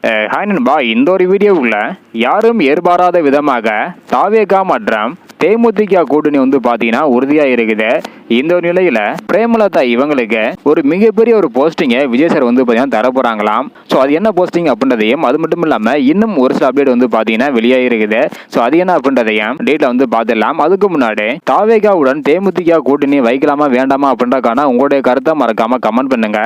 Hi நண்பா, இந்த ஒரு வீடியோவுக்குள்ள யாரும் எதிர்பாராத விதமாக தாவேகா மற்றும் தேமுதிக கூட்டணி பார்த்தீங்கன்னா உறுதியா இருக்குது. இந்த ஒரு நிலையில பிரேமலதா இவங்களுக்கு ஒரு மிகப்பெரிய ஒரு போஸ்டிங்கை விஜய் சார் பார்த்தீங்கன்னா தர போறாங்களாம். ஸோ அது என்ன போஸ்டிங் அப்படின்றதையும், அது மட்டும் இல்லாம இன்னும் ஒரு சில அப்டேட் பார்த்தீங்கன்னா வெளியாகி இருக்குது. ஸோ அது என்ன அப்படின்றதையும் டேட்ல பார்த்துடலாம். அதுக்கு முன்னாடி தாவேகாவுடன் தேமுதிக கூட்டணி வைக்கலாமா வேண்டாமா அப்படின்றக்கான உங்களுடைய கருத்தை மறக்காம கமெண்ட் பண்ணுங்க.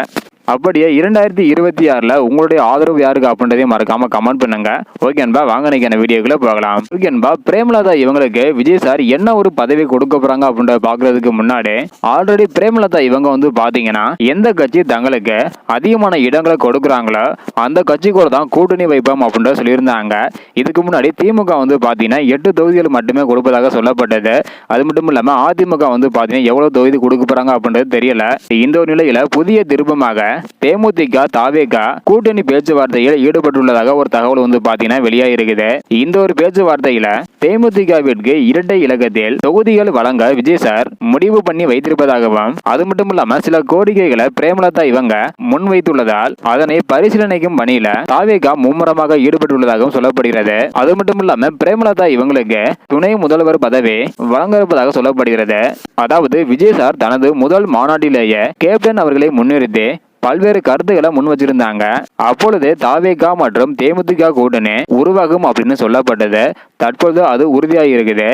அப்படியே 2026 உங்களுடைய ஆதரவு யாருக்கு அப்படின்றதையும் மறக்காம கமெண்ட் பண்ணுங்க. ஓகே அன்பா, வாங்க இன்னைக்கு வீடியோக்குள்ள போகலாம். ஓகே அன்பா, பிரேமலதா இவங்களுக்கு விஜய் சார் என்ன ஒரு பதவி கொடுக்க போறாங்க அப்படின்றத பாக்குறதுக்கு முன்னாடி ஆல்ரெடி பிரேமலதா இவங்க பாத்தீங்கன்னா எந்த கட்சி தங்களுக்கு அதிகமான இடங்களை கொடுக்குறாங்களோ அந்த கட்சி கூட தான் கூட்டணி வைப்போம் அப்படின்ற சொல்லியிருந்தாங்க. இதுக்கு முன்னாடி திமுக பாத்தீங்கன்னா 8 தொகுதிகள் மட்டுமே கொடுப்பதாக சொல்லப்பட்டது. அது மட்டும் இல்லாம அதிமுக பாத்தீங்கன்னா எவ்வளவு தொகுதி கொடுக்க போறாங்க அப்படின்றது தெரியல. இந்த ஒரு நிலையில புதிய திருப்பமாக தேமுதிக தாவேகா கூட்டணி பேச்சுவார்த்தையில் ஈடுபட்டுள்ளதாக ஒரு தகவல் பாத்தீங்கன்னா வெளியாக இருக்குது. இந்த ஒரு பேச்சுவார்த்தையில தேமுதிகவிற்கு இரட்டை இலக்கத்தில் தொகுதிகள் வழங்க விஜய் சார் முடிவு பண்ணி வைத்திருப்பதாகவும், அது மட்டும் இல்லாம சில கோரிக்கைகளை பிரேமலதா இவங்க முன்வைத்துள்ளதால் அதனை பரிசீலனைக்கும் பணியில தாவேகா மும்முரமாக ஈடுபட்டுள்ளதாகவும் சொல்லப்படுகிறது. அது மட்டும் இல்லாம பிரேமலதா இவங்களுக்கு துணை முதல்வர் பதவி வழங்க இருப்பதாக சொல்லப்படுகிறது. அதாவது விஜய் சார் தனது முதல் மாநாட்டிலேயே கேப்டன் அவர்களை முன்னிறுத்தி பல்வேறு கருத்துக்களை முன் வச்சிருந்தாங்க. அப்பொழுது தாவேகா மற்றும் தேமுதிக கூட்டணி உருவாகும் அப்படின்னு சொல்லப்பட்டது. தற்போது அது உறுதியாக இருக்குது.